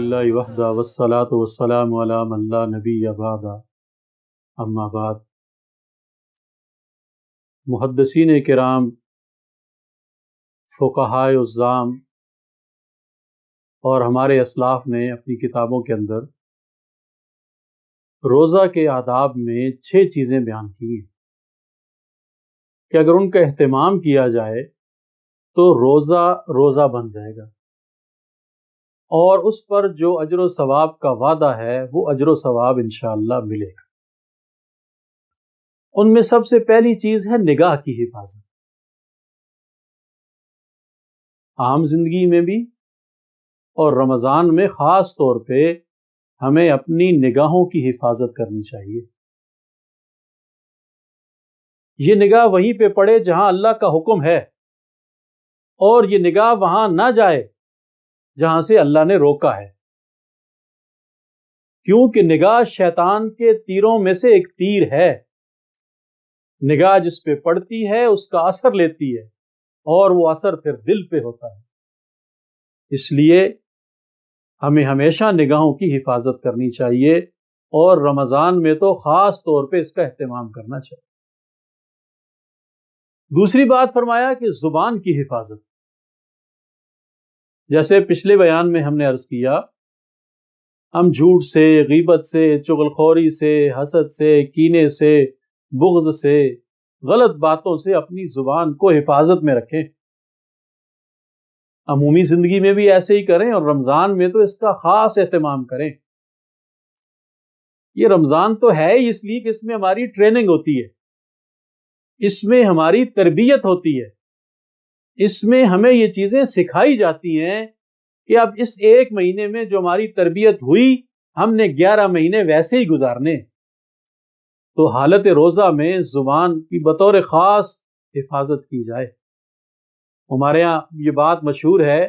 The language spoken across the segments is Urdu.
للہ وحدہ والصلاة والسلام علی من لا نبی بعد اما بعد۔ محدثین کرام، فقہائے عظام اور ہمارے اسلاف نے اپنی کتابوں کے اندر روزہ کے آداب میں 6 چیزیں بیان کی ہیں کہ اگر ان کا اہتمام کیا جائے تو روزہ بن جائے گا، اور اس پر جو اجر و ثواب کا وعدہ ہے وہ اجر و ثواب انشاءاللہ ملے گا۔ ان میں سب سے پہلی چیز ہے نگاہ کی حفاظت۔ عام زندگی میں بھی اور رمضان میں خاص طور پہ ہمیں اپنی نگاہوں کی حفاظت کرنی چاہیے۔ یہ نگاہ وہیں پہ پڑے جہاں اللہ کا حکم ہے، اور یہ نگاہ وہاں نہ جائے جہاں سے اللہ نے روکا ہے، کیونکہ نگاہ شیطان کے تیروں میں سے ایک تیر ہے۔ نگاہ جس پہ پڑتی ہے اس کا اثر لیتی ہے، اور وہ اثر پھر دل پہ ہوتا ہے۔ اس لیے ہمیں ہمیشہ نگاہوں کی حفاظت کرنی چاہیے، اور رمضان میں تو خاص طور پہ اس کا اہتمام کرنا چاہیے۔ دوسری بات فرمایا کہ زبان کی حفاظت۔ جیسے پچھلے بیان میں ہم نے عرض کیا، ہم جھوٹ سے، غیبت سے، چغلخوری سے، حسد سے، کینے سے، بغض سے، غلط باتوں سے اپنی زبان کو حفاظت میں رکھیں۔ عمومی زندگی میں بھی ایسے ہی کریں، اور رمضان میں تو اس کا خاص اہتمام کریں۔ یہ رمضان تو ہے ہی اس لیے کہ اس میں ہماری ٹریننگ ہوتی ہے، اس میں ہماری تربیت ہوتی ہے، اس میں ہمیں یہ چیزیں سکھائی جاتی ہیں کہ اب اس 1 مہینے میں جو ہماری تربیت ہوئی، ہم نے 11 مہینے ویسے ہی گزارنے۔ تو حالت روزہ میں زبان کی بطور خاص حفاظت کی جائے۔ ہمارے ہاں یہ بات مشہور ہے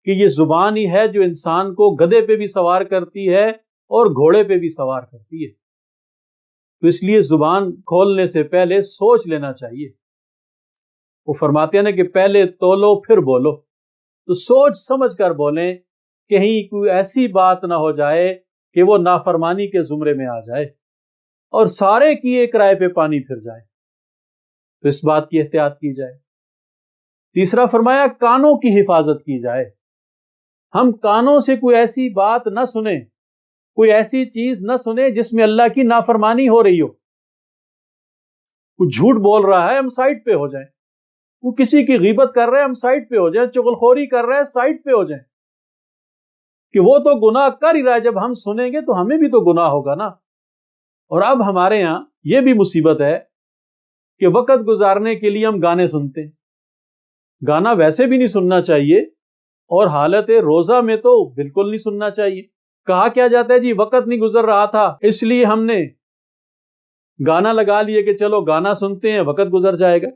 کہ یہ زبان ہی ہے جو انسان کو گدھے پہ بھی سوار کرتی ہے اور گھوڑے پہ بھی سوار کرتی ہے۔ تو اس لیے زبان کھولنے سے پہلے سوچ لینا چاہیے۔ وہ فرماتے ہیں کہ پہلے تولو پھر بولو، تو سوچ سمجھ کر بولیں، کہیں کوئی ایسی بات نہ ہو جائے کہ وہ نافرمانی کے زمرے میں آ جائے اور سارے کیے کرائے پہ پانی پھر جائے۔ تو اس بات کی احتیاط کی جائے۔ تیسرا فرمایا کانوں کی حفاظت کی جائے۔ ہم کانوں سے کوئی ایسی بات نہ سنیں، کوئی ایسی چیز نہ سنیں جس میں اللہ کی نافرمانی ہو رہی ہو۔ کوئی جھوٹ بول رہا ہے، ہم سائٹ پہ ہو جائیں۔ وہ کسی کی غیبت کر رہے ہیں، ہم سائٹ پہ ہو جائیں۔ چغلخوری کر رہے ہیں، سائٹ پہ ہو جائیں، کہ وہ تو گناہ کر ہی رہا ہے، جب ہم سنیں گے تو ہمیں بھی تو گناہ ہوگا نا۔ اور اب ہمارے ہاں یہ بھی مصیبت ہے کہ وقت گزارنے کے لیے ہم گانے سنتے ہیں۔ گانا ویسے بھی نہیں سننا چاہیے، اور حالت روزہ میں تو بالکل نہیں سننا چاہیے۔ کہا کیا جاتا ہے جی وقت نہیں گزر رہا تھا اس لیے ہم نے گانا لگا لیے کہ چلو گانا سنتے ہیں، وقت گزر جائے گا۔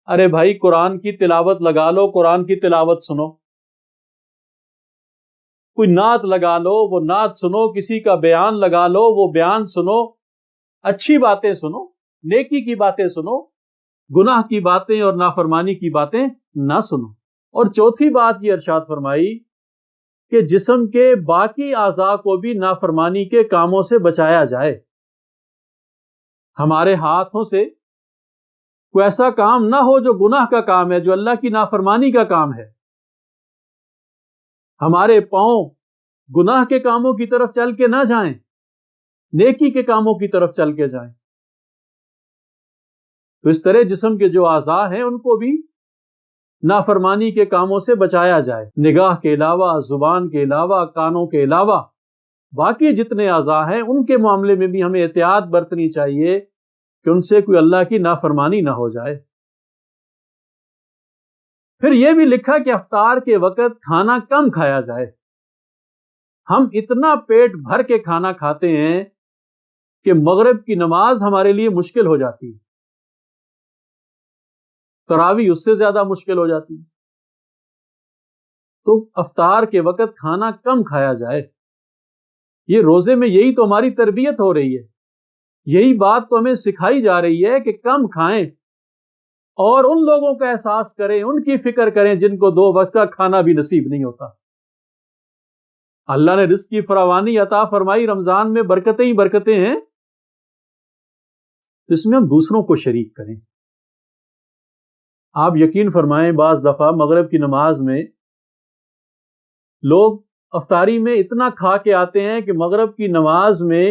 ارے بھائی، قرآن کی تلاوت لگا لو، قرآن کی تلاوت سنو۔ کوئی نعت لگا لو، وہ نعت سنو۔ کسی کا بیان لگا لو، وہ بیان سنو۔ اچھی باتیں سنو، نیکی کی باتیں سنو، گناہ کی باتیں اور نافرمانی کی باتیں نہ سنو۔ اور چوتھی بات یہ ارشاد فرمائی کہ جسم کے باقی اعضاء کو بھی نافرمانی کے کاموں سے بچایا جائے۔ ہمارے ہاتھوں سے کوئی ایسا کام نہ ہو جو گناہ کا کام ہے، جو اللہ کی نافرمانی کا کام ہے۔ ہمارے پاؤں گناہ کے کاموں کی طرف چل کے نہ جائیں، نیکی کے کاموں کی طرف چل کے جائیں۔ تو اس طرح جسم کے جو اعضاء ہیں ان کو بھی نافرمانی کے کاموں سے بچایا جائے۔ نگاہ کے علاوہ، زبان کے علاوہ، کانوں کے علاوہ باقی جتنے اعضاء ہیں ان کے معاملے میں بھی ہمیں احتیاط برتنی چاہیے کہ ان سے کوئی اللہ کی نافرمانی نہ ہو جائے۔ پھر یہ بھی لکھا کہ افطار کے وقت کھانا کم کھایا جائے۔ ہم اتنا پیٹ بھر کے کھانا کھاتے ہیں کہ مغرب کی نماز ہمارے لیے مشکل ہو جاتی ہے، تراویح اس سے زیادہ مشکل ہو جاتی ہے۔ تو افطار کے وقت کھانا کم کھایا جائے۔ یہ روزے میں یہی تو ہماری تربیت ہو رہی ہے، یہی بات تو ہمیں سکھائی جا رہی ہے کہ کم کھائیں، اور ان لوگوں کا احساس کریں، ان کی فکر کریں جن کو 2 وقت کا کھانا بھی نصیب نہیں ہوتا۔ اللہ نے رزق کی فراوانی عطا فرمائی، رمضان میں برکتیں ہی برکتیں ہیں، تو اس میں ہم دوسروں کو شریک کریں۔ آپ یقین فرمائیں بعض دفعہ مغرب کی نماز میں لوگ افطاری میں اتنا کھا کے آتے ہیں کہ مغرب کی نماز میں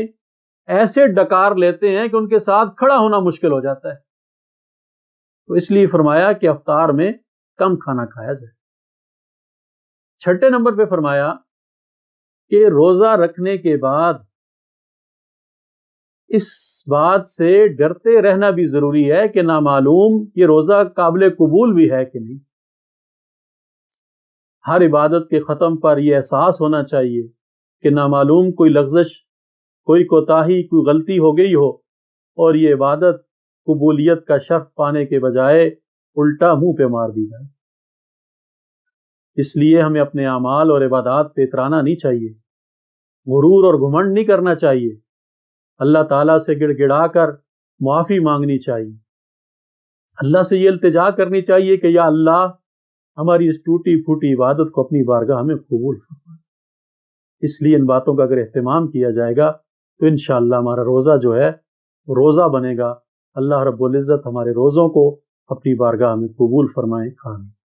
ایسے ڈکار لیتے ہیں کہ ان کے ساتھ کھڑا ہونا مشکل ہو جاتا ہے۔ تو اس لیے فرمایا کہ افطار میں کم کھانا کھایا جائے۔ چھٹے نمبر پہ فرمایا کہ روزہ رکھنے کے بعد اس بات سے ڈرتے رہنا بھی ضروری ہے کہ نامعلوم یہ روزہ قابل قبول بھی ہے کہ نہیں۔ ہر عبادت کے ختم پر یہ احساس ہونا چاہیے کہ نامعلوم کوئی لغزش، کوئی کوتاہی، کوئی غلطی ہو گئی ہو اور یہ عبادت قبولیت کا شرف پانے کے بجائے الٹا منہ پہ مار دی جائے۔ اس لیے ہمیں اپنے اعمال اور عبادات پہ اترانا نہیں چاہیے، غرور اور گھمنڈ نہیں کرنا چاہیے، اللہ تعالیٰ سے گڑ گڑا کر معافی مانگنی چاہیے، اللہ سے یہ التجا کرنی چاہیے کہ یا اللہ ہماری اس ٹوٹی پھوٹی عبادت کو اپنی بارگاہ میں قبول فرما۔ اس لیے ان باتوں کا اگر اہتمام کیا جائے گا تو انشاءاللہ ہمارا روزہ جو ہے وہ روزہ بنے گا۔ اللہ رب العزت ہمارے روزوں کو اپنی بارگاہ میں قبول فرمائے، آمین۔